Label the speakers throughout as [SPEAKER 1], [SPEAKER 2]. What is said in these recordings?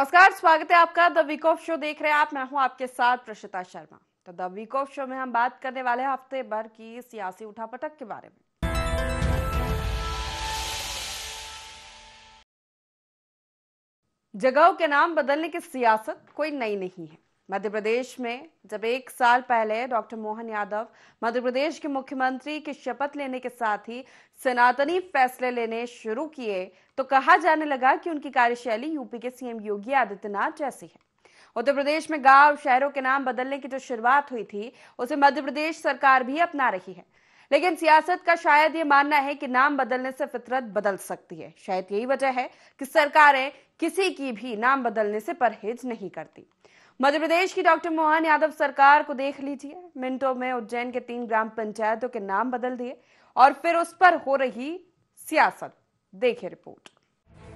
[SPEAKER 1] नमस्कार, स्वागत है आपका द वीक ऑफ शो देख रहे हैं आप। मैं हूं आपके साथ प्रशिता शर्मा। तो द वीक ऑफ शो में हम बात करने वाले हैं हफ्ते भर की सियासी उठापटक के बारे में। जगहों के नाम बदलने की सियासत कोई नई नहीं है। मध्य प्रदेश में जब 1 साल पहले डॉक्टर मोहन यादव मध्य प्रदेश के मुख्यमंत्री की शपथ लेने के साथ ही सनातनी फैसले लेने शुरू किए तो कहा जाने लगा कि उनकी कार्यशैली यूपी के सीएम योगी आदित्यनाथ जैसी है। उत्तर प्रदेश में गांव शहरों के नाम बदलने की जो शुरुआत हुई थी उसे मध्य प्रदेश सरकार भी अपना रही है। लेकिन सियासत का शायद ये मानना है कि नाम बदलने से फितरत बदल सकती है। शायद यही वजह है कि सरकारें किसी की भी नाम बदलने से परहेज नहीं करती। मध्य प्रदेश की डॉक्टर मोहन यादव सरकार को देख लीजिए, मिनटों में उज्जैन के 3 ग्राम पंचायतों के नाम बदल दिए और फिर उस पर हो रही सियासत। देखिए रिपोर्ट।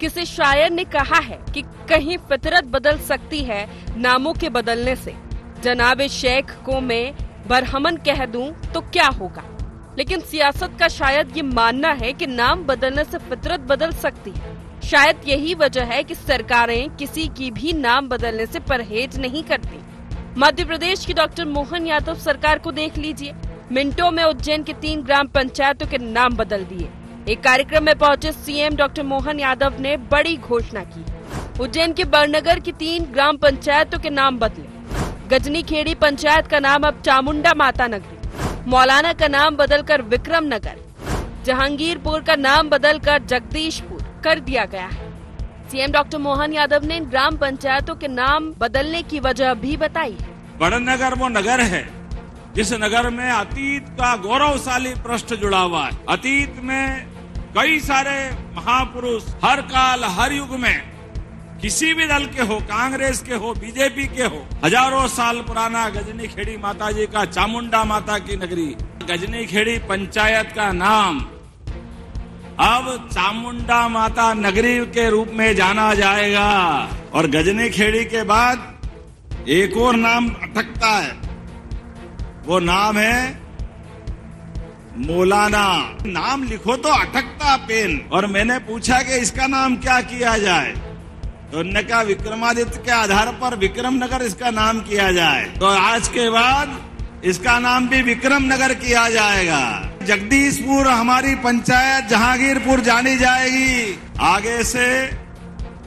[SPEAKER 1] किसी शायर ने कहा है कि कहीं फितरत बदल सकती है नामों के बदलने से। जनाबे शेख को मैं बरहमन कह दूं तो क्या होगा। लेकिन सियासत का शायद ये मानना है कि नाम बदलने से फितरत बदल सकती है। शायद यही वजह है कि सरकारें किसी की भी नाम बदलने से परहेज नहीं करती। मध्य प्रदेश की डॉक्टर मोहन यादव सरकार को देख लीजिए, मिनटों में उज्जैन के 3 ग्राम पंचायतों के नाम बदल दिए। एक कार्यक्रम में पहुंचे सीएम डॉक्टर मोहन यादव ने बड़ी घोषणा की। उज्जैन के बरनगर की 3 ग्राम पंचायतों के नाम बदले। गजनी खेड़ी पंचायत का नाम अब चामुंडा माता नगरी, मौलाना का नाम बदलकर विक्रम नगर, जहांगीरपुर का नाम बदलकर जगदीशपुर कर दिया गया है। सीएम डॉक्टर मोहन यादव ने ग्राम पंचायतों के नाम बदलने की वजह भी बताई है।
[SPEAKER 2] बड़नगर वो नगर है जिस नगर में अतीत का गौरवशाली पृष्ठ जुड़ा हुआ है। अतीत में कई सारे महापुरुष हर काल हर युग में किसी भी दल के हो, कांग्रेस के हो, बीजेपी के हो, हजारों साल पुराना गजनी खेड़ी माता जी का चामुंडा माता की नगरी, गजनी खेड़ी पंचायत का नाम अब चामुंडा माता नगरी के रूप में जाना जाएगा। और गजनी खेड़ी के बाद एक और नाम अटकता है, वो नाम है मौलाना। नाम लिखो तो अटकता पेन। और मैंने पूछा कि इसका नाम क्या किया जाए, तो उन्होंने कहा विक्रमादित्य के आधार पर विक्रम नगर इसका नाम किया जाए। तो आज के बाद इसका नाम भी विक्रम नगर किया जाएगा। जगदीशपुर हमारी पंचायत जहांगीरपुर जानी जाएगी। आगे से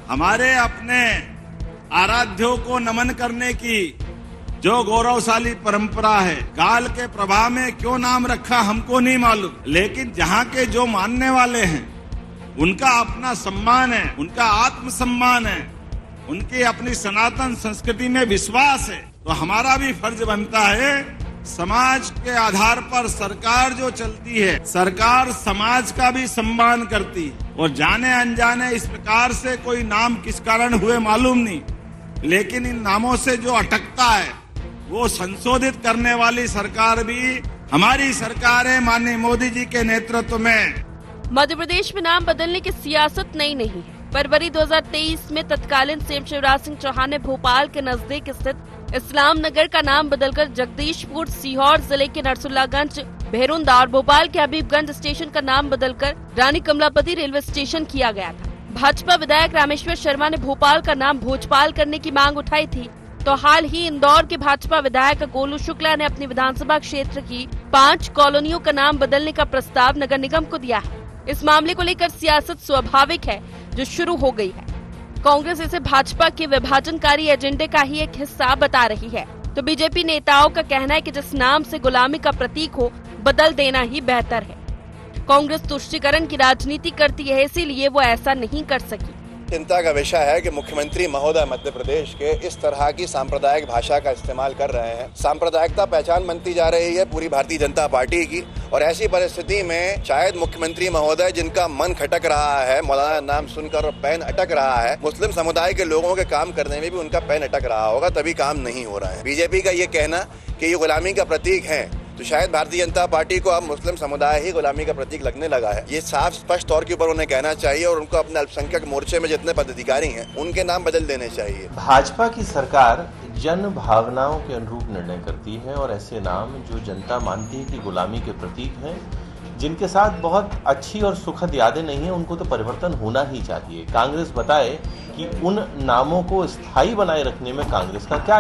[SPEAKER 2] हमारे अपने आराध्यों को नमन करने की जो गौरवशाली परंपरा है, काल के प्रभाव में क्यों नाम रखा हमको नहीं मालूम, लेकिन जहाँ के जो मानने वाले हैं उनका अपना सम्मान है, उनका आत्मसम्मान है, उनकी अपनी सनातन संस्कृति में विश्वास है। तो हमारा भी फर्ज बनता है, समाज के आधार पर सरकार जो चलती है, सरकार समाज का भी सम्मान करती है। और जाने अनजाने इस प्रकार से कोई नाम किस कारण हुए मालूम नहीं, लेकिन इन नामों से जो अटकता है वो संशोधित करने वाली सरकार भी हमारी सरकार है, माननीय मोदी जी के नेतृत्व में।
[SPEAKER 1] मध्य प्रदेश में नाम बदलने की सियासत नई नहीं है। फरवरी 2023 में तत्कालीन सीएम शिवराज सिंह चौहान ने भोपाल के नजदीक स्थित इस्लाम नगर का नाम बदलकर जगदीशपुर, सीहोर जिले के नरसुल्लागंज, भेरुंदा और भोपाल के हबीबगंज स्टेशन का नाम बदलकर रानी कमलापति रेलवे स्टेशन किया गया था। भाजपा विधायक रामेश्वर शर्मा ने भोपाल का नाम भोजपाल करने की मांग उठाई थी। तो हाल ही इंदौर के भाजपा विधायक गोलू शुक्ला ने अपनी विधानसभा क्षेत्र की 5 कॉलोनियों का नाम बदलने का प्रस्ताव नगर निगम को दिया है। इस मामले को लेकर सियासत स्वाभाविक है जो शुरू हो गई है। कांग्रेस इसे भाजपा के विभाजनकारी एजेंडे का ही एक हिस्सा बता रही है। तो बीजेपी नेताओं का कहना है कि जिस नाम से गुलामी का प्रतीक हो, बदल देना ही बेहतर है। कांग्रेस तुष्टीकरण की राजनीति करती है, इसीलिए वो ऐसा नहीं कर सकी।
[SPEAKER 3] चिंता का विषय है कि मुख्यमंत्री महोदय मध्य प्रदेश के इस तरह की सांप्रदायिक भाषा का इस्तेमाल कर रहे हैं। सांप्रदायिकता पहचान बनती जा रही है पूरी भारतीय जनता पार्टी की। और ऐसी परिस्थिति में शायद मुख्यमंत्री महोदय जिनका मन खटक रहा है, मौलाना नाम सुनकर और पैन अटक रहा है, मुस्लिम समुदाय के लोगों के काम करने में भी उनका पैन अटक रहा होगा, तभी काम नहीं हो रहा है। बीजेपी का ये कहना कि ये गुलामी का प्रतीक है, तो शायद भारतीय जनता पार्टी को अब मुस्लिम समुदाय ही गुलामी का प्रतीक लगने लगा है। ये साफ स्पष्ट तौर के ऊपर उन्हें कहना चाहिए और उनको अपने अल्पसंख्यक मोर्चे में जितने पदाधिकारी हैं उनके नाम बदल देने चाहिए।
[SPEAKER 4] भाजपा की सरकार जन भावनाओं के अनुरूप निर्णय करती है और ऐसे नाम जो जनता मानती है कि गुलामी के प्रतीक हैं जिनके साथ बहुत अच्छी और सुखद यादें नहीं है उनको तो परिवर्तन होना ही चाहिए। कांग्रेस बताए कि उन नामों को स्थायी बनाए रखने में कांग्रेस का क्या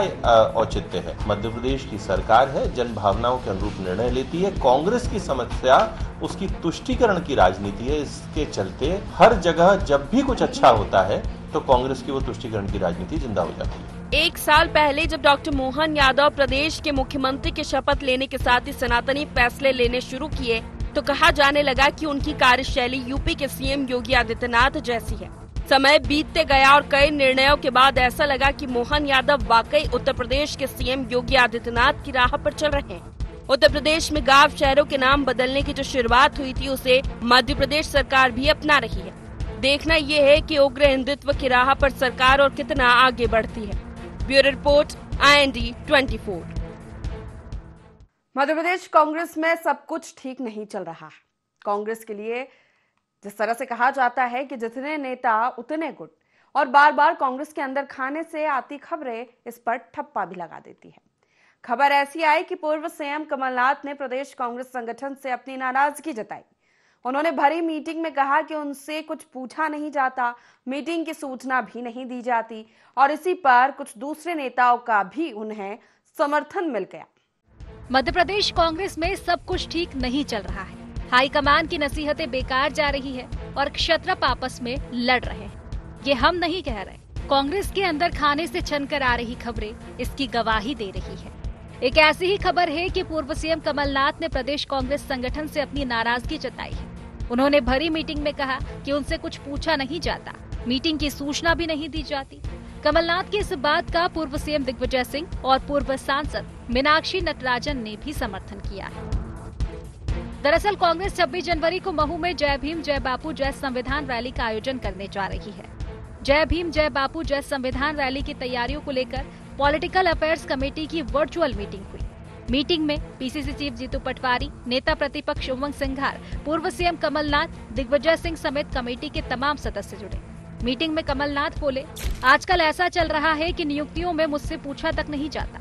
[SPEAKER 4] औचित्य है। मध्य प्रदेश की सरकार है, जन भावनाओं के अनुरूप निर्णय लेती है। कांग्रेस की समस्या उसकी तुष्टीकरण की राजनीति है। इसके चलते हर जगह जब भी कुछ अच्छा होता है तो कांग्रेस की वो तुष्टीकरण की राजनीति जिंदा हो जाती है।
[SPEAKER 1] एक साल पहले जब डॉक्टर मोहन यादव प्रदेश के मुख्यमंत्री की शपथ लेने के साथ ही सनातनी फैसले लेने शुरू किए तो कहा जाने लगा कि उनकी कार्यशैली यूपी के सीएम योगी आदित्यनाथ जैसी है। समय बीतते गया और कई निर्णयों के बाद ऐसा लगा कि मोहन यादव वाकई उत्तर प्रदेश के सीएम योगी आदित्यनाथ की राह पर चल रहे हैं। उत्तर प्रदेश में गांव शहरों के नाम बदलने की जो शुरुआत हुई थी उसे मध्य प्रदेश सरकार भी अपना रही है। देखना ये है कि उग्र हिंदुत्व की राह पर सरकार और कितना आगे बढ़ती है। Bureau report, IND 24। Madhya Pradesh Congress में सब कुछ ठीक नहीं चल रहा है। कांग्रेस के लिए जिस तरह से कहा जाता है कि जितने नेता उतने गुट, और बार बार कांग्रेस के अंदर खाने से आती खबरें इस पर ठप्पा भी लगा देती है। खबर ऐसी आई कि पूर्व सीएम कमलनाथ ने प्रदेश कांग्रेस संगठन से अपनी नाराजगी जताई। उन्होंने भरी मीटिंग में कहा कि उनसे कुछ पूछा नहीं जाता, मीटिंग की सूचना भी नहीं दी जाती, और इसी पर कुछ दूसरे नेताओं का भी उन्हें समर्थन मिल गया।
[SPEAKER 5] मध्य प्रदेश कांग्रेस में सब कुछ ठीक नहीं चल रहा है। हाईकमान की नसीहतें बेकार जा रही है और क्षत्रप आपस में लड़ रहे हैं। ये हम नहीं कह रहे, कांग्रेस के अंदर खाने से छनकर आ रही खबरें इसकी गवाही दे रही है। एक ऐसी ही खबर है कि पूर्व सीएम कमलनाथ ने प्रदेश कांग्रेस संगठन से अपनी नाराजगी जताई है। उन्होंने भरी मीटिंग में कहा कि उनसे कुछ पूछा नहीं जाता, मीटिंग की सूचना भी नहीं दी जाती। कमलनाथ की इस बात का पूर्व सीएम दिग्विजय सिंह और पूर्व सांसद मीनाक्षी नटराजन ने भी समर्थन किया है। दरअसल कांग्रेस 26 जनवरी को महू में जय भीम जय बापू जय संविधान रैली का आयोजन करने जा रही है। जय भीम जय बापू जय संविधान रैली की तैयारियों को लेकर पॉलिटिकल अफेयर्स कमेटी की वर्चुअल मीटिंग हुई। मीटिंग में पीसीसी चीफ जीतू पटवारी, नेता प्रतिपक्ष उमंग सिंघार, पूर्व सीएम कमलनाथ, दिग्विजय सिंह समेत कमेटी के तमाम सदस्य जुड़े। मीटिंग में कमलनाथ बोले, आजकल ऐसा चल रहा है कि नियुक्तियों में मुझसे पूछा तक नहीं जाता।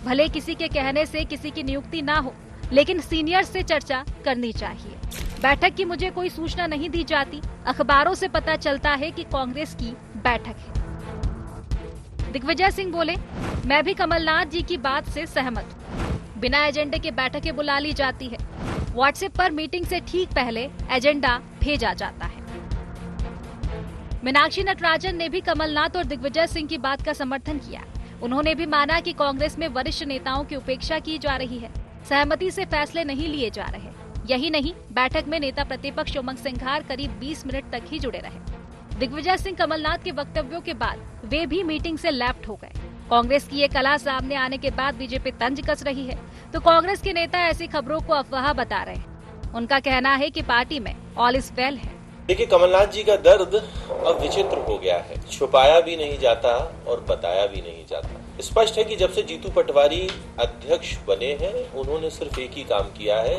[SPEAKER 5] भले किसी के कहने से किसी की नियुक्ति ना हो, लेकिन सीनियर से चर्चा करनी चाहिए। बैठक की मुझे कोई सूचना नहीं दी जाती, अखबारों से पता चलता है कि कांग्रेस की बैठक है। दिग्विजय सिंह बोले, मैं भी कमलनाथ जी की बात से सहमत हूँ। बिना एजेंडे के बैठकें बुला ली जाती है। व्हाट्सएप पर मीटिंग से ठीक पहले एजेंडा भेजा जाता है। मीनाक्षी नटराजन ने भी कमलनाथ और दिग्विजय सिंह की बात का समर्थन किया। उन्होंने भी माना कि कांग्रेस में वरिष्ठ नेताओं की उपेक्षा की जा रही है, सहमति से फैसले नहीं लिए जा रहे। यही नहीं, बैठक में नेता प्रतिपक्ष उमंग सिंघार करीब 20 मिनट तक ही जुड़े रहे। दिग्विजय सिंह कमलनाथ के वक्तव्यों के बाद वे भी मीटिंग से लेफ्ट हो गए। कांग्रेस की ये कला सामने आने के बाद बीजेपी तंज कस रही है, तो कांग्रेस के नेता ऐसी खबरों को अफवाह बता रहे हैं। उनका कहना है कि पार्टी में ऑल इज वेल है।
[SPEAKER 4] देखिए, कमलनाथ जी का दर्द अब विचित्र हो गया है, छुपाया भी नहीं जाता और बताया भी नहीं जाता। स्पष्ट है कि जब से जीतू पटवारी अध्यक्ष बने हैं, उन्होंने सिर्फ एक ही काम किया है,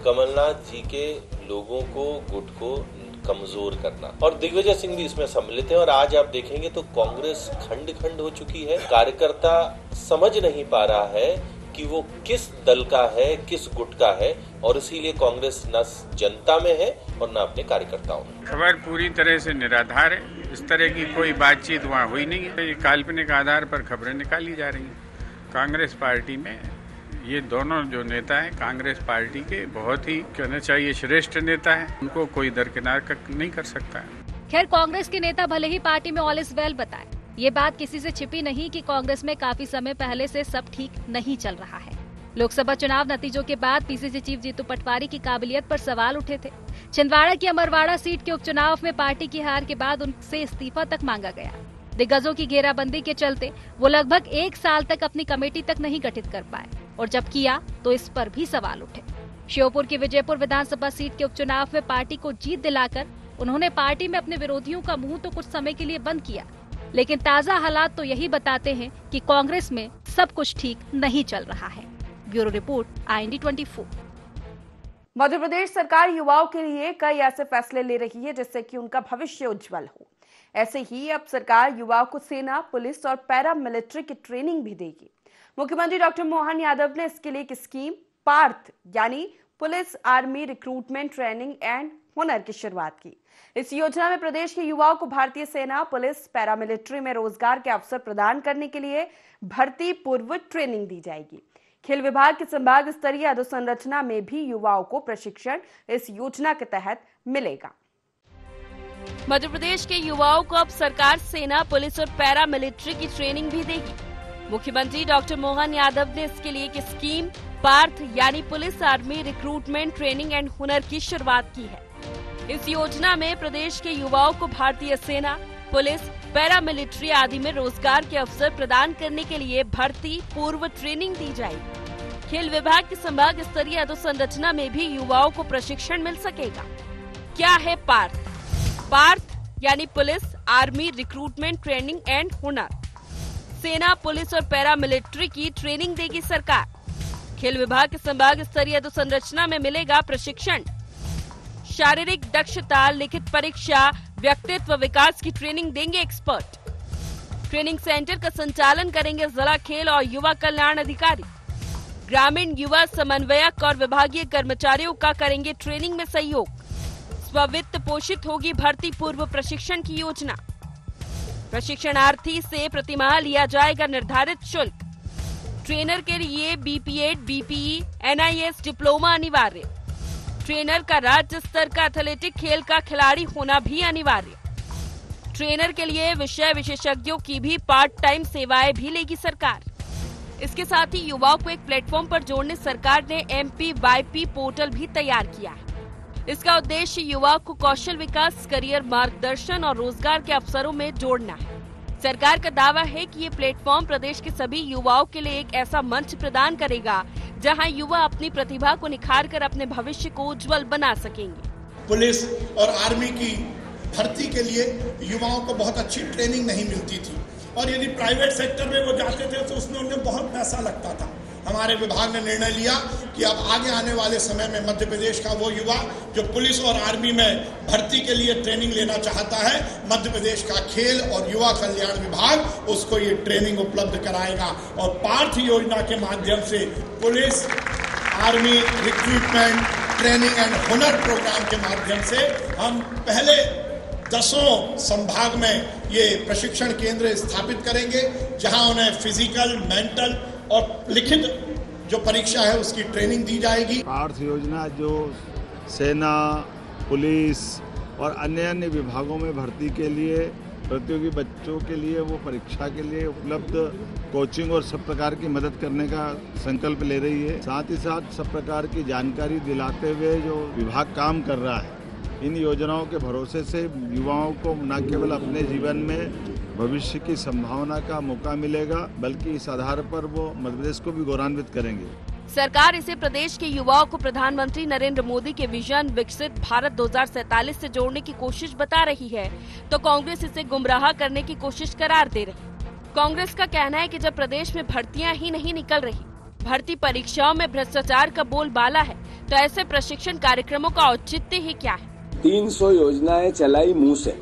[SPEAKER 4] कमलनाथ जी के लोगों को, गुट को कमजोर करना। और दिग्विजय सिंह भी इसमें सम्मिलित है। और आज आप देखेंगे तो कांग्रेस खंड खंड हो चुकी है। कार्यकर्ता समझ नहीं पा रहा है कि वो किस दल का है, किस गुट का है, और इसीलिए कांग्रेस न जनता में है और न अपने कार्यकर्ताओं में।
[SPEAKER 6] खबर पूरी तरह से निराधार है। इस तरह की कोई बातचीत वहाँ हुई नहीं है। ये काल्पनिक आधार पर खबरें निकाली जा रही हैं। कांग्रेस पार्टी में ये दोनों जो नेता हैं कांग्रेस पार्टी के बहुत ही कहना चाहिए श्रेष्ठ नेता हैं। उनको कोई दरकिनार नहीं कर सकता है।
[SPEAKER 5] खैर, कांग्रेस के नेता भले ही पार्टी में ऑल इज वेल बताए, ये बात किसी से छिपी नहीं कि कांग्रेस में काफी समय पहले से सब ठीक नहीं चल रहा है। लोकसभा चुनाव नतीजों के बाद पीसीसी चीफ जीतू पटवारी की काबिलियत पर सवाल उठे थे। छिंदवाड़ा की अमरवाड़ा सीट के उपचुनाव में पार्टी की हार के बाद उनसे इस्तीफा तक मांगा गया। दिग्गजों की घेराबंदी के चलते वो लगभग 1 साल तक अपनी कमेटी तक नहीं गठित कर पाए, और जब किया तो इस पर भी सवाल उठे। श्योपुर की विजयपुर विधानसभा सीट के उपचुनाव में पार्टी को जीत दिलाकर उन्होंने पार्टी में अपने विरोधियों का मुंह तो कुछ समय के लिए बंद किया, लेकिन ताजा हालात तो यही बताते हैं कि कांग्रेस में सब कुछ ठीक नहीं चल रहा है। Bureau report, IND 24।
[SPEAKER 1] Madhya Pradesh सरकार युवाओं के लिए कई ऐसे फैसले ले रही है जिससे कि उनका भविष्य उज्जवल हो। ऐसे ही अब सरकार युवाओं को सेना, पुलिस और पैरा मिलिट्री की ट्रेनिंग भी देगी। मुख्यमंत्री डॉक्टर मोहन यादव ने इसके लिए एक स्कीम पार्थ यानी police army recruitment training and हुनर की शुरुआत की। इस योजना में प्रदेश के युवाओं को भारतीय सेना, पुलिस, पैरामिलिट्री में रोजगार के अवसर प्रदान करने के लिए भर्ती पूर्व ट्रेनिंग दी जाएगी। खेल विभाग की संभाग स्तरीय अधोसंरचना में भी युवाओं को प्रशिक्षण इस योजना के तहत मिलेगा।
[SPEAKER 7] मध्य प्रदेश के युवाओं को अब सरकार सेना, पुलिस और पैरामिलिट्री की ट्रेनिंग भी देगी। मुख्यमंत्री डॉक्टर मोहन यादव ने इसके लिए एक स्कीम पार्थ यानी police army recruitment training and हुनर की शुरुआत की है। इस योजना में प्रदेश के युवाओं को भारतीय सेना, पुलिस, पैरामिलिट्री आदि में रोजगार के अवसर प्रदान करने के लिए भर्ती पूर्व ट्रेनिंग दी जाएगी। खेल विभाग की संभाग स्तरीय अधोसंरचना में भी युवाओं को प्रशिक्षण मिल सकेगा। क्या है पार्थ? पार्थ यानी police army recruitment training and हुनर। सेना, पुलिस और पैरामिलिट्री की ट्रेनिंग देगी सरकार। खेल विभाग के संभाग स्तरीय अधोसंरचना में मिलेगा प्रशिक्षण। शारीरिक दक्षता, लिखित परीक्षा, व्यक्तित्व विकास की ट्रेनिंग देंगे एक्सपर्ट। ट्रेनिंग सेंटर का संचालन करेंगे जिला खेल और युवा कल्याण अधिकारी। ग्रामीण युवा समन्वयक और विभागीय कर्मचारियों का करेंगे ट्रेनिंग में सहयोग। स्ववित्त पोषित होगी भर्ती पूर्व प्रशिक्षण की योजना। प्रशिक्षणार्थी से प्रतिमाह लिया जाएगा निर्धारित शुल्क। ट्रेनर के लिए बीपीएड, बीपीई, एनआईएस डिप्लोमा अनिवार्य। ट्रेनर का राज्य स्तर का एथलेटिक खेल का खिलाड़ी होना भी अनिवार्य। ट्रेनर के लिए विषय विशेषज्ञों की भी पार्ट टाइम सेवाएं भी लेगी सरकार। इसके साथ ही युवाओं को एक प्लेटफॉर्म पर जोड़ने सरकार ने MPYP पोर्टल भी तैयार किया है। इसका उद्देश्य युवाओं को कौशल विकास, करियर मार्गदर्शन और रोजगार के अवसरों में जोड़ना है। सरकार का दावा है कि ये प्लेटफॉर्म प्रदेश के सभी युवाओं के लिए एक ऐसा मंच प्रदान करेगा जहां युवा अपनी प्रतिभा को निखारकर अपने भविष्य को उज्जवल बना सकेंगे।
[SPEAKER 8] पुलिस और आर्मी की भर्ती के लिए युवाओं को बहुत अच्छी ट्रेनिंग नहीं मिलती थी और यदि प्राइवेट सेक्टर में वो जाते थे तो उसमें उन्हें बहुत पैसा लगता था। हमारे विभाग ने निर्णय लिया कि अब आगे आने वाले समय में मध्य प्रदेश का वो युवा जो पुलिस और आर्मी में भर्ती के लिए ट्रेनिंग लेना चाहता है, मध्य प्रदेश का खेल और युवा कल्याण विभाग उसको ये ट्रेनिंग उपलब्ध कराएगा। और पार्थ योजना के माध्यम से police army recruitment training and हुनर प्रोग्राम के माध्यम से हम पहले 10 संभाग में ये प्रशिक्षण केंद्र स्थापित करेंगे जहां उन्हें फिजिकल, मेंटल और लिखित जो परीक्षा है उसकी ट्रेनिंग दी जाएगी।
[SPEAKER 2] पार्थ योजना जो सेना, पुलिस और अन्य विभागों में भर्ती के लिए प्रतियोगी बच्चों के लिए वो परीक्षा के लिए उपलब्ध कोचिंग और सब प्रकार की मदद करने का संकल्प ले रही है। साथ ही साथ सब प्रकार की जानकारी दिलाते हुए जो विभाग काम कर रहा है, इन योजनाओं के भरोसे से युवाओं को न केवल अपने जीवन में भविष्य की संभावना का मौका मिलेगा, बल्कि इस आधार पर वो मध्य प्रदेश को भी गौरवान्वित करेंगे।
[SPEAKER 7] सरकार इसे प्रदेश के युवाओं को प्रधानमंत्री नरेंद्र मोदी के विजन विकसित भारत 2047 से जोड़ने की कोशिश बता रही है, तो कांग्रेस इसे गुमराह करने की कोशिश करार दे रही। कांग्रेस का कहना है कि जब प्रदेश में भर्तियां ही नहीं निकल रही, भर्ती परीक्षाओं में भ्रष्टाचार का बोलबाला है, तो ऐसे प्रशिक्षण कार्यक्रमों का औचित्य ही क्या है।
[SPEAKER 9] 300 योजनाएं चलाई मुंह से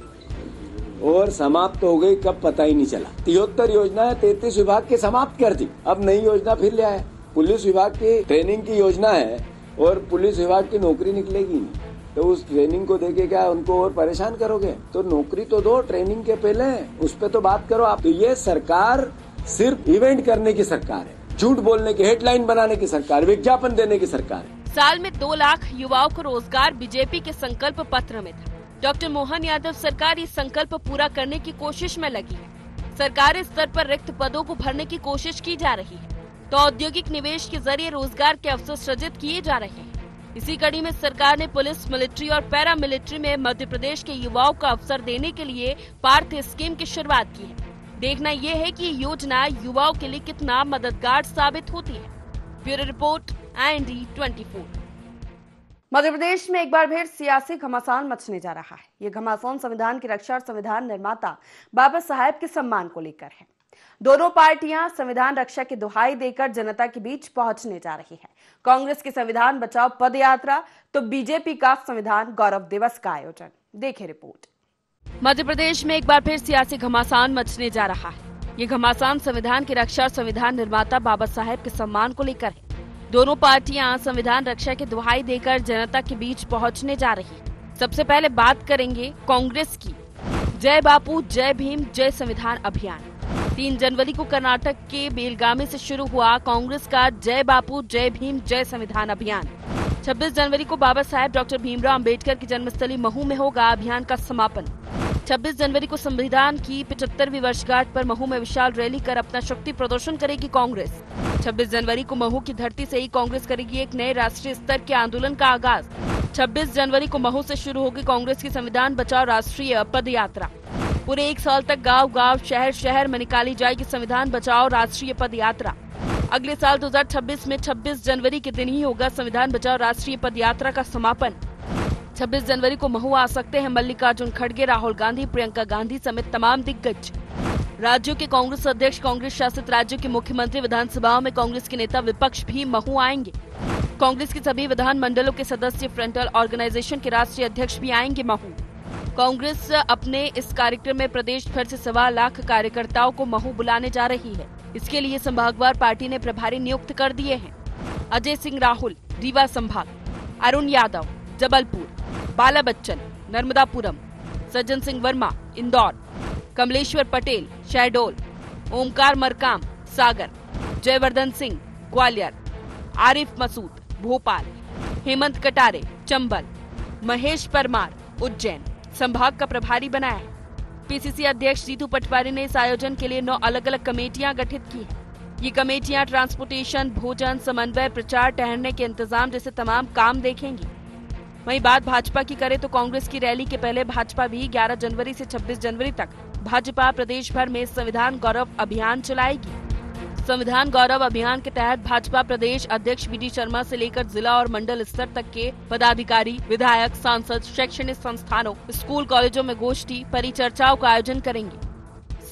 [SPEAKER 9] और समाप्त हो गई कब पता ही नहीं चला। 73 योजनाएं 33 विभाग के समाप्त कर दी, अब नई योजना फिर ले आए। पुलिस विभाग की ट्रेनिंग की योजना है और पुलिस विभाग की नौकरी निकलेगी नहीं, तो उस ट्रेनिंग को देके क्या उनको और परेशान करोगे? तो नौकरी तो दो, ट्रेनिंग के पहले उस पर तो बात करो आप। तो ये सरकार सिर्फ इवेंट करने की सरकार है, झूठ बोलने की, हेडलाइन बनाने की सरकार, विज्ञापन देने की सरकार है।
[SPEAKER 7] साल में 2 लाख युवाओं को रोजगार बीजेपी के संकल्प पत्र में था। डॉक्टर मोहन यादव सरकार इस संकल्प पूरा करने की कोशिश में लगी है। सरकारी स्तर पर रिक्त पदों को भरने की कोशिश की जा रही है, तो औद्योगिक निवेश के जरिए रोजगार के अवसर सृजित किए जा रहे हैं। इसी कड़ी में सरकार ने पुलिस, मिलिट्री और पैरा मिलिट्री में मध्य प्रदेश के युवाओं को अवसर देने के लिए पार्थ स्कीम की शुरुआत की है। देखना ये है कि योजना युवाओं के लिए कितना मददगार साबित होती है। Bureau report, IND 24।
[SPEAKER 1] Madhya Pradesh में एक बार फिर सियासी घमासान मचने जा रहा है। ये घमासान संविधान की रक्षा और संविधान निर्माता बाबा साहेब के सम्मान को लेकर है। दोनों पार्टियां संविधान रक्षा की दुहाई देकर जनता के बीच पहुंचने जा रही है। कांग्रेस की संविधान बचाओ पद यात्रा, तो बीजेपी का संविधान गौरव दिवस का आयोजन। देखें रिपोर्ट।
[SPEAKER 7] मध्य प्रदेश में एक बार फिर सियासी घमासान मचने जा रहा है। ये घमासान संविधान की रक्षा और संविधान निर्माता बाबा साहेब के सम्मान को लेकर है। दोनों पार्टियां संविधान रक्षा की दुहाई देकर जनता के बीच पहुंचने जा रही है। सबसे पहले बात करेंगे कांग्रेस की। जय बापू जय भीम जय संविधान अभियान 3 जनवरी को कर्नाटक के बेलगामी से शुरू हुआ कांग्रेस का जय बापू जय भीम जय संविधान अभियान। 26 जनवरी को बाबा साहेब डॉक्टर भीमराव अंबेडकर की जन्मस्थली महू में होगा अभियान का समापन। 26 जनवरी को संविधान की 75वीं वर्षगांठ पर महू में विशाल रैली कर अपना शक्ति प्रदर्शन करेगी कांग्रेस। 26 जनवरी को महू की धरती से ही कांग्रेस करेगी एक नए राष्ट्रीय स्तर के आंदोलन का आगाज। 26 जनवरी को महू से शुरू होगी कांग्रेस की संविधान बचाओ राष्ट्रीय पद यात्रा। पूरे 1 साल तक गांव-गांव, शहर-शहर में निकाली जाएगी संविधान बचाओ राष्ट्रीय पद यात्रा। अगले साल 2026 में 26 जनवरी के दिन ही होगा संविधान बचाओ राष्ट्रीय पद यात्रा का समापन। 26 जनवरी को महू आ सकते हैं मल्लिकार्जुन खड़गे, राहुल गांधी, प्रियंका गांधी समेत तमाम दिग्गज। राज्यों के कांग्रेस अध्यक्ष, कांग्रेस शासित राज्यों के मुख्यमंत्री, विधानसभाओं में कांग्रेस के नेता, विपक्ष भी महू आएंगे। कांग्रेस के सभी विधान मंडलों के सदस्य, फ्रंटल ऑर्गेनाइजेशन के राष्ट्रीय अध्यक्ष भी आएंगे महू। कांग्रेस अपने इस कार्यक्रम में प्रदेश भर से 1.25 लाख कार्यकर्ताओं को महू बुलाने जा रही है। इसके लिए संभागवार पार्टी ने प्रभारी नियुक्त कर दिए हैं। अजय सिंह राहुल रीवा संभाग, अरुण यादव जबलपुर, बाला बच्चन नर्मदापुरम, सज्जन सिंह वर्मा इंदौर, कमलेश्वर पटेल शहडोल, ओमकार मरकाम सागर, जयवर्धन सिंह ग्वालियर, आरिफ मसूद भोपाल, हेमंत कटारे चंबल, महेश परमार उज्जैन संभाग का प्रभारी बनाया है। पीसीसी अध्यक्ष जीतू पटवारी ने इस आयोजन के लिए 9 अलग-अलग कमेटियां गठित की हैं। ये कमेटियां ट्रांसपोर्टेशन, भोजन, समन्वय, प्रचार, ठहरने के इंतजाम जैसे तमाम काम देखेंगी। वहीं बात भाजपा की करें तो कांग्रेस की रैली के पहले भाजपा भी 11 जनवरी से 26 जनवरी तक भाजपा प्रदेश भर में संविधान गौरव अभियान चलाएगी। संविधान गौरव अभियान के तहत भाजपा प्रदेश अध्यक्ष वी.डी. शर्मा से लेकर जिला और मंडल स्तर तक के पदाधिकारी, विधायक, सांसद, शैक्षणिक संस्थानों, स्कूल, कॉलेजों में गोष्ठी, परिचर्चाओं का आयोजन करेंगे।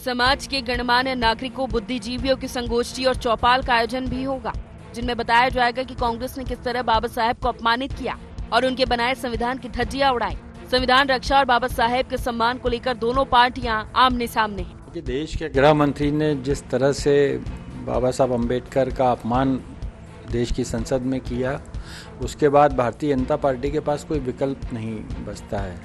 [SPEAKER 7] समाज के गणमान्य नागरिकों, बुद्धिजीवियों की संगोष्ठी और चौपाल का आयोजन भी होगा, जिनमें बताया जाएगा कि कांग्रेस ने किस तरह बाबा साहेब को अपमानित किया और उनके बनाए संविधान की धज्जियां उड़ाई। संविधान रक्षा और बाबा साहेब के सम्मान को लेकर दोनों पार्टियां आमने सामने हैं।
[SPEAKER 10] देश के गृह मंत्री ने जिस तरह से बाबा साहब अम्बेडकर का अपमान देश की संसद में किया, उसके बाद भारतीय जनता पार्टी के पास कोई विकल्प नहीं बचता है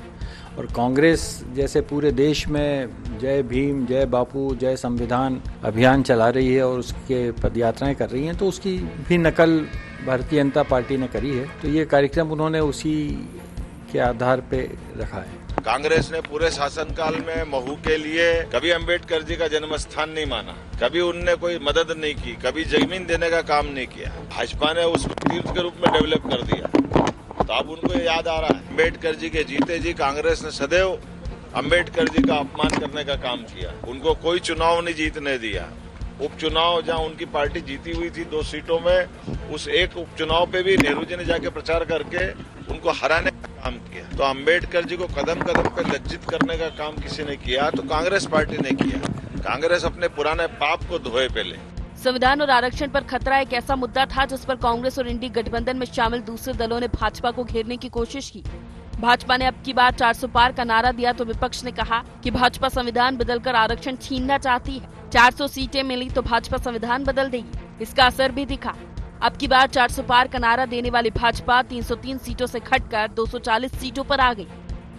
[SPEAKER 10] और कांग्रेस जैसे पूरे देश में जय भीम, जय बापू, जय संविधान अभियान चला रही है और उसके पदयात्राएं कर रही हैं, तो उसकी भी नकल भारतीय जनता पार्टी ने करी है। तो ये कार्यक्रम उन्होंने उसी के आधार पे रखा है।
[SPEAKER 2] कांग्रेस ने पूरे शासनकाल में महू के लिए कभी अंबेडकर जी का जन्म स्थान नहीं माना, कभी उनने कोई मदद नहीं की, कभी जमीन देने का काम नहीं किया। भाजपा ने उसको तीर्थ के रूप में डेवलप कर दिया, तो अब उनको याद आ रहा है। अंबेडकर जी के जीते जी कांग्रेस ने सदैव अंबेडकर जी का अपमान करने का काम किया। उनको कोई चुनाव नहीं जीतने दिया। उपचुनाव जहां उनकी पार्टी जीती हुई थी 2 सीटों में, उस एक उपचुनाव पे भी नेहरू जी ने जाके प्रचार करके उनको हराने का काम किया। तो अंबेडकर जी को कदम कदम पे लज्जित करने का काम किसी ने किया तो कांग्रेस पार्टी ने किया। कांग्रेस अपने पुराने पाप को धोए पहले।
[SPEAKER 7] संविधान और आरक्षण पर खतरा एक ऐसा मुद्दा था जिस पर कांग्रेस और इंडी गठबंधन में शामिल दूसरे दलों ने भाजपा को घेरने की कोशिश की। भाजपा ने अब की बार 400 पार का नारा दिया तो विपक्ष ने कहा कि भाजपा संविधान बदलकर आरक्षण छीनना चाहती है। 400 सीटें मिली तो भाजपा संविधान बदल देगी। इसका असर भी दिखा। अब की बार 400 पार का नारा देने वाली भाजपा 303 सीटों से घटकर 240 सीटों पर आ गई।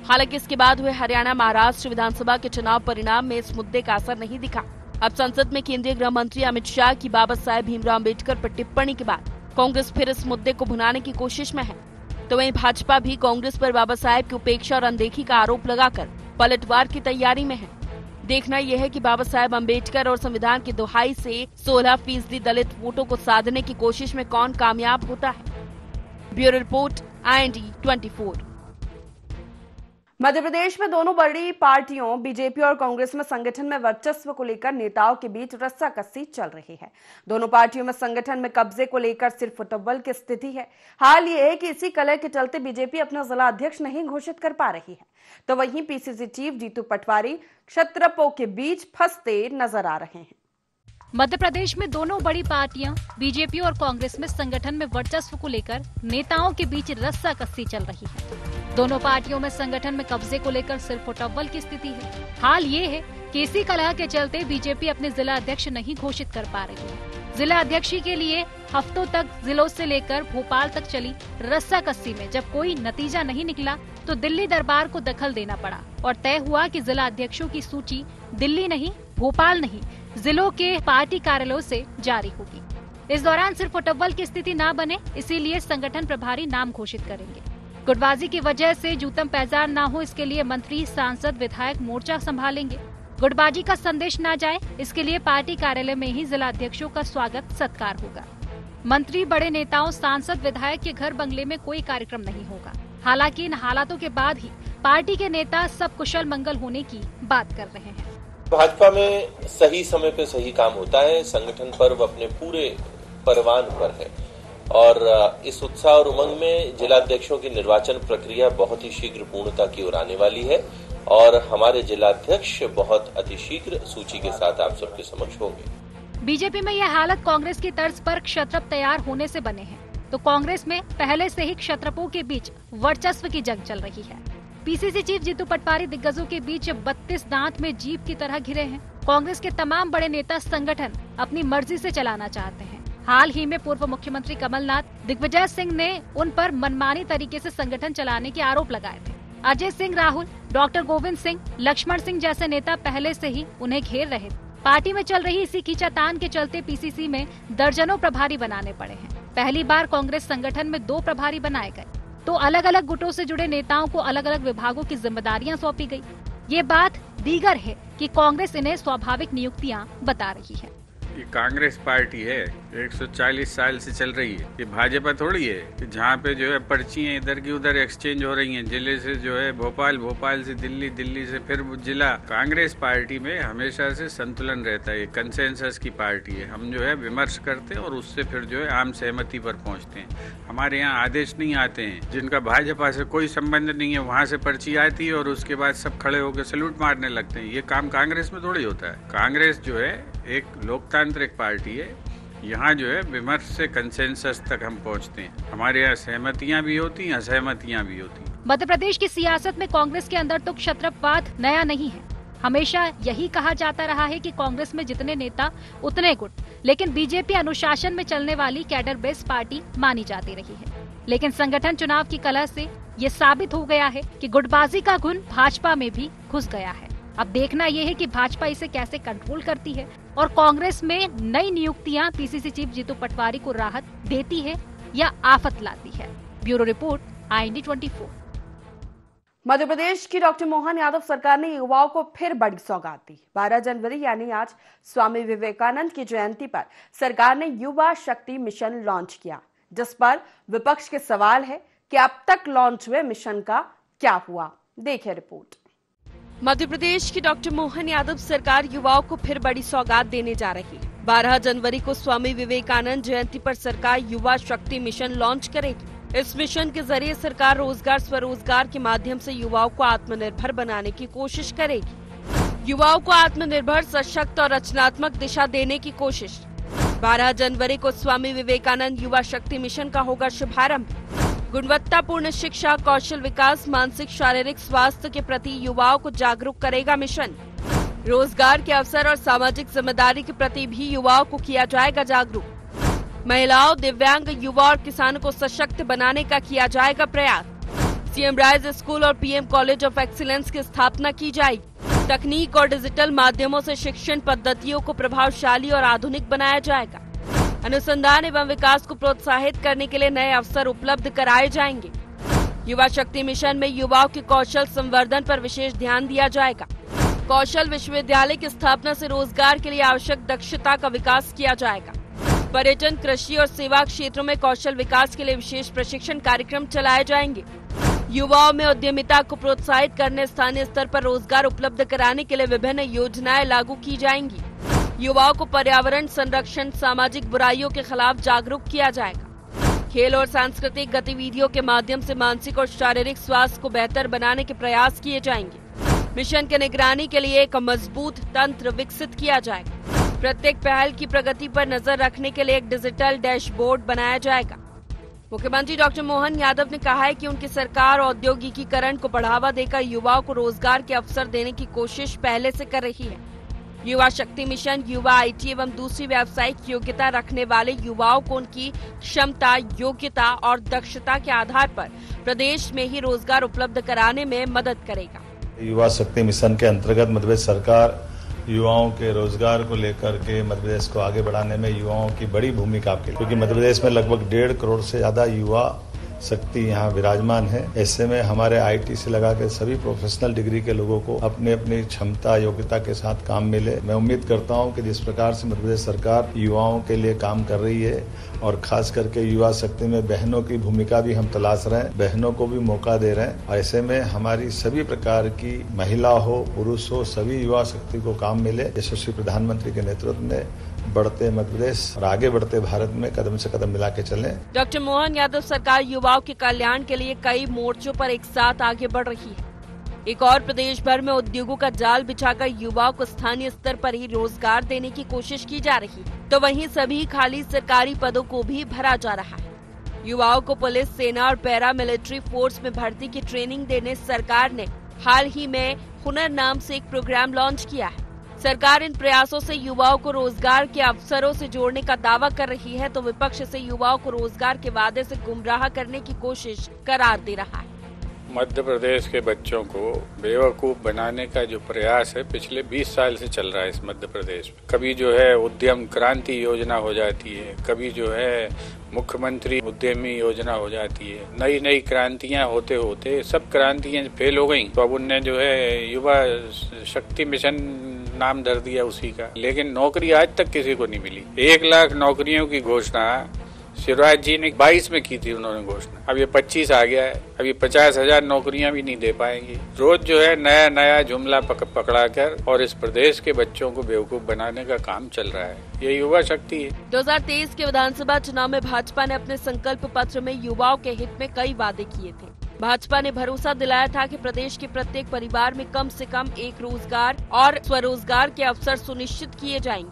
[SPEAKER 7] हालांकि इसके बाद हुए हरियाणा, महाराष्ट्र विधानसभा के चुनाव परिणाम में इस मुद्दे का असर नहीं दिखा। अब संसद में केंद्रीय गृह मंत्री अमित शाह की बाबा साहेब भीमराव अम्बेडकर पर टिप्पणी के बाद कांग्रेस फिर इस मुद्दे को भुनाने की कोशिश में है, तो वहीं भाजपा भी कांग्रेस पर बाबा साहेब की उपेक्षा और अनदेखी का आरोप लगाकर पलटवार की तैयारी में है। देखना यह है कि बाबा साहेब अम्बेडकर और संविधान की दुहाई से 16% दलित वोटों को साधने की कोशिश में कौन कामयाब होता है। Bureau report, IND 24।
[SPEAKER 1] Madhya Pradesh में दोनों बड़ी पार्टियों बीजेपी और कांग्रेस में संगठन में वर्चस्व को लेकर नेताओं के बीच रस्साकसी चल रही है। दोनों पार्टियों में संगठन में कब्जे को लेकर सिर्फ फुटबॉल की स्थिति है। हाल ये है कि इसी कलह के चलते बीजेपी अपना जिला अध्यक्ष नहीं घोषित कर पा रही है, तो वहीं पीसीसी चीफ जीतू पटवारी क्षत्रपों के बीच फंसते नजर आ रहे हैं।
[SPEAKER 5] मध्य प्रदेश में दोनों बड़ी पार्टियां बीजेपी और कांग्रेस में संगठन में वर्चस्व को लेकर नेताओं के बीच रस्साकसी चल रही है। दोनों पार्टियों में संगठन में कब्जे को लेकर सिरफुटअव्वल की स्थिति है। हाल ये है कि इसी कलह के चलते बीजेपी अपने जिला अध्यक्ष नहीं घोषित कर पा रही है। जिला अध्यक्षी के लिए हफ्तों तक जिलों से लेकर भोपाल तक चली रस्साकसी में जब कोई नतीजा नहीं निकला तो दिल्ली दरबार को दखल देना पड़ा और तय हुआ कि जिला अध्यक्षों की सूची दिल्ली नहीं, भोपाल नहीं, जिलों के पार्टी कार्यालयों से जारी होगी। इस दौरान सिरफुटअव्वल की स्थिति न बने, इसीलिए संगठन प्रभारी नाम घोषित करेंगे। गुटबाजी की वजह से जूतम पैजार न हो, इसके लिए मंत्री, सांसद, विधायक मोर्चा संभालेंगे। गुटबाजी का संदेश न जाए, इसके लिए पार्टी कार्यालय में ही जिला अध्यक्षों का स्वागत सत्कार होगा। मंत्री, बड़े नेताओं, सांसद, विधायक के घर बंगले में कोई कार्यक्रम नहीं होगा। हालांकि इन हालातों के बाद ही पार्टी के नेता सब कुशल मंगल होने की बात कर रहे हैं।
[SPEAKER 4] भाजपा में सही समय पे सही काम होता है। संगठन पर्व अपने पूरे परवान पर है और इस उत्साह और उमंग में जिलाध्यक्षों की निर्वाचन प्रक्रिया बहुत ही शीघ्र पूर्णता की ओर आने वाली है और हमारे जिलाध्यक्ष बहुत अतिशीघ्र सूची के साथ आप सबके समक्ष होंगे।
[SPEAKER 5] बीजेपी में यह हालत कांग्रेस की तर्ज पर क्षत्रप तैयार होने से बने हैं, तो कांग्रेस में पहले से ही क्षत्रपों के बीच वर्चस्व की जंग चल रही है। पीसीसी चीफ जीतू पटवारी दिग्गजों के बीच 32 दांत में जीप की तरह घिरे हैं। कांग्रेस के तमाम बड़े नेता संगठन अपनी मर्जी से चलाना चाहते हैं। हाल ही में पूर्व मुख्यमंत्री कमलनाथ, दिग्विजय सिंह ने उन पर मनमानी तरीके से संगठन चलाने के आरोप लगाए थे। अजय सिंह, राहुल, डॉक्टर गोविंद सिंह, लक्ष्मण सिंह जैसे नेता पहले से ही उन्हें घेर रहे थे। पार्टी में चल रही इसी खींचातान के चलते पीसीसी में दर्जनों प्रभारी बनाने पड़े हैं। पहली बार कांग्रेस संगठन में 2 प्रभारी बनाए गए, तो अलग अलग गुटों से जुड़े नेताओं को अलग अलग विभागों की जिम्मेदारियां सौंपी गई। ये बात दीगर है कि कांग्रेस इन्हें स्वाभाविक नियुक्तियां बता रही है।
[SPEAKER 6] ये कांग्रेस पार्टी है, 140 साल से चल रही है। ये भाजपा थोड़ी है कि जहाँ पे जो है पर्चियां इधर की उधर एक्सचेंज हो रही हैं। जिले से जो है भोपाल, भोपाल से दिल्ली, दिल्ली से फिर जिला। कांग्रेस पार्टी में हमेशा से संतुलन रहता है। कंसेंसस की पार्टी है। हम जो है विमर्श करते हैं और उससे फिर जो है आम सहमति पर पहुँचते हैं। हमारे यहाँ आदेश नहीं आते हैं। जिनका भाजपा से कोई संबंध नहीं है, वहाँ से पर्ची आती है और उसके बाद सब खड़े होकर सैल्यूट मारने लगते हैं। ये काम कांग्रेस में थोड़ी होता है। कांग्रेस जो है एक लोकतांत्रिक पार्टी है। यहाँ जो है विमर्श से कंसेंसस तक हम पहुँचते हैं। हमारे यहाँ सहमतियाँ भी होती हैं, असहमतियाँ भी होती हैं।
[SPEAKER 5] मध्य प्रदेश की सियासत में कांग्रेस के अंदर तो क्षत्रपवाद नया नहीं है। हमेशा यही कहा जाता रहा है कि कांग्रेस में जितने नेता उतने गुट, लेकिन बीजेपी अनुशासन में चलने वाली कैडर बेस्ड पार्टी मानी जाती रही है। लेकिन संगठन चुनाव की कलह से ये साबित हो गया है कि गुटबाजी का घुन भाजपा में भी घुस गया है। अब देखना यह है कि भाजपा इसे कैसे कंट्रोल करती है और कांग्रेस में नई नियुक्तियां पीसीसी चीफ जीतू पटवारी को राहत देती है या आफत लाती है। Bureau report, IND 24।
[SPEAKER 1] Madhya Pradesh की डॉक्टर मोहन यादव सरकार ने युवाओं को फिर बड़ी सौगात दी। 12 जनवरी यानी आज स्वामी विवेकानंद की जयंती पर सरकार ने युवा शक्ति मिशन लॉन्च किया, जिस पर विपक्ष के सवाल है कि अब तक लॉन्च हुए मिशन का क्या हुआ। देखिए रिपोर्ट।
[SPEAKER 7] मध्य प्रदेश की डॉक्टर मोहन यादव सरकार युवाओं को फिर बड़ी सौगात देने जा रही है। 12 जनवरी को स्वामी विवेकानंद जयंती पर सरकार युवा शक्ति मिशन लॉन्च करेगी। इस मिशन के जरिए सरकार रोजगार, स्वरोजगार के माध्यम से युवाओं को आत्मनिर्भर बनाने की कोशिश करेगी। युवाओं को आत्मनिर्भर, सशक्त और रचनात्मक दिशा देने की कोशिश। 12 जनवरी को स्वामी विवेकानंद युवा शक्ति मिशन का होगा शुभारंभ। गुणवत्तापूर्ण शिक्षा, कौशल विकास, मानसिक शारीरिक स्वास्थ्य के प्रति युवाओं को जागरूक करेगा मिशन। रोजगार के अवसर और सामाजिक जिम्मेदारी के प्रति भी युवाओं को किया जाएगा जागरूक। महिलाओं, दिव्यांग, युवा और किसानों को सशक्त बनाने का किया जाएगा प्रयास। सीएम राइज स्कूल और PM कॉलेज ऑफ एक्सीलेंस की स्थापना की जाएगी। तकनीक और डिजिटल माध्यमों से शिक्षण पद्धतियों को प्रभावशाली और आधुनिक बनाया जाएगा। अनुसंधान एवं विकास को प्रोत्साहित करने के लिए नए अवसर उपलब्ध कराए जाएंगे। युवा शक्ति मिशन में युवाओं के कौशल संवर्धन पर विशेष ध्यान दिया जाएगा। कौशल विश्वविद्यालय की स्थापना से रोजगार के लिए आवश्यक दक्षता का विकास किया जाएगा। पर्यटन, कृषि और सेवा क्षेत्रों में कौशल विकास के लिए विशेष प्रशिक्षण कार्यक्रम चलाए जाएंगे। युवाओं में उद्यमिता को प्रोत्साहित करने, स्थानीय स्तर पर रोजगार उपलब्ध कराने के लिए विभिन्न योजनाएं लागू की जाएंगी। युवाओं को पर्यावरण संरक्षण, सामाजिक बुराइयों के खिलाफ जागरूक किया जाएगा। खेल और सांस्कृतिक गतिविधियों के माध्यम से मानसिक और शारीरिक स्वास्थ्य को बेहतर बनाने के प्रयास किए जाएंगे। मिशन की निगरानी के लिए एक मजबूत तंत्र विकसित किया जाएगा। प्रत्येक पहल की प्रगति पर नजर रखने के लिए एक डिजिटल डैशबोर्ड बनाया जाएगा। मुख्यमंत्री डॉक्टर मोहन यादव ने कहा है कि उनकी सरकार औद्योगिकीकरण को बढ़ावा देकर युवाओं को रोजगार के अवसर देने की कोशिश पहले से कर रही है। युवा शक्ति मिशन युवा आईटी एवं दूसरी व्यावसायिक योग्यता रखने वाले युवाओं को उनकी क्षमता, योग्यता और दक्षता के आधार पर प्रदेश में ही रोजगार उपलब्ध कराने में मदद करेगा।
[SPEAKER 11] युवा शक्ति मिशन के अंतर्गत मध्य प्रदेश सरकार युवाओं के रोजगार को लेकर के मध्य प्रदेश को आगे बढ़ाने में युवाओं की बड़ी भूमिका आपके, क्योंकि मध्य प्रदेश में लगभग 1.5 करोड़ से ज्यादा युवा शक्ति यहाँ विराजमान है। ऐसे में हमारे आईटी से लगा के सभी प्रोफेशनल डिग्री के लोगों को अपनी अपनी क्षमता, योग्यता के साथ काम मिले। मैं उम्मीद करता हूँ कि जिस प्रकार से मध्य प्रदेश सरकार युवाओं के लिए काम कर रही है और खास करके युवा शक्ति में बहनों की भूमिका भी हम तलाश रहे हैं, बहनों को भी मौका दे रहे हैं। ऐसे में हमारी सभी प्रकार की महिला हो, पुरुष हो, सभी युवा शक्ति को काम मिले। यशस्वी प्रधानमंत्री के नेतृत्व में बढ़ते मध्य प्रदेश और आगे बढ़ते भारत में कदम से कदम मिला के चले।
[SPEAKER 7] डॉक्टर मोहन यादव सरकार युवाओं के कल्याण के लिए कई मोर्चों पर एक साथ आगे बढ़ रही है। एक और प्रदेश भर में उद्योगों का जाल बिछाकर युवाओं को स्थानीय स्तर पर ही रोजगार देने की कोशिश की जा रही है, तो वहीं सभी खाली सरकारी पदों को भी भरा जा रहा है। युवाओं को पुलिस, सेना और पैरा मिलिट्री फोर्स में भर्ती की ट्रेनिंग देने सरकार ने हाल ही में हुनर नाम से एक प्रोग्राम लॉन्च किया है। सरकार इन प्रयासों से युवाओं को रोजगार के अवसरों से जोड़ने का दावा कर रही है, तो विपक्ष से युवाओं को रोजगार के वादे से गुमराह करने की कोशिश करार दे रहा है।
[SPEAKER 6] मध्य प्रदेश के बच्चों को बेवकूफ बनाने का जो प्रयास है पिछले 20 साल से चल रहा है इस मध्य प्रदेश में। कभी जो है उद्यम क्रांति योजना हो जाती है, कभी जो है मुख्यमंत्री उद्यमी योजना हो जाती है। नई नई क्रांतियां होते होते सब क्रांतियां फेल हो गई, तो अब उनने जो है युवा शक्ति मिशन नाम धर दिया उसी का। लेकिन नौकरी आज तक किसी को नहीं मिली। 1 लाख नौकरियों की घोषणा शिवराज जी ने 22 में की थी उन्होंने घोषणा। अब ये 25 आ गया है, अभी 50,000 नौकरियां भी नहीं दे पाएंगे। रोज जो है नया नया जुमला पकड़ा कर और इस प्रदेश के बच्चों को बेवकूफ बनाने का काम चल रहा है। ये युवा शक्ति है।
[SPEAKER 7] 2023 के विधानसभा चुनाव में भाजपा ने अपने संकल्प पत्र में युवाओं के हित में कई वादे किए थे। भाजपा ने भरोसा दिलाया था कि प्रदेश के प्रत्येक परिवार में कम से कम एक रोजगार और स्वरोजगार के अवसर सुनिश्चित किए जाएंगे।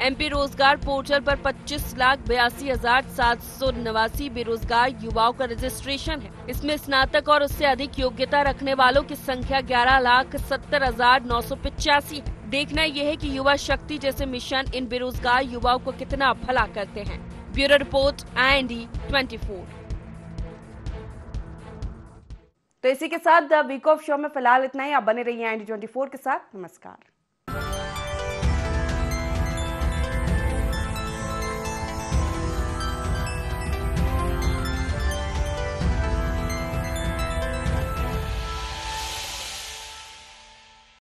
[SPEAKER 7] एमपी रोजगार पोर्टल पर 25,82,789 बेरोजगार युवाओं का रजिस्ट्रेशन है। इसमें स्नातक और उससे अधिक योग्यता रखने वालों की संख्या 11,70,985 है। देखना यह है कि युवा शक्ति जैसे मिशन इन बेरोजगार युवाओं को कितना भला करते हैं। Bureau report IND 24।
[SPEAKER 1] तो इसी के साथ द वीक ऑफ शो में फिलहाल इतना ही। आप बने रहिए IND 24 के साथ। नमस्कार।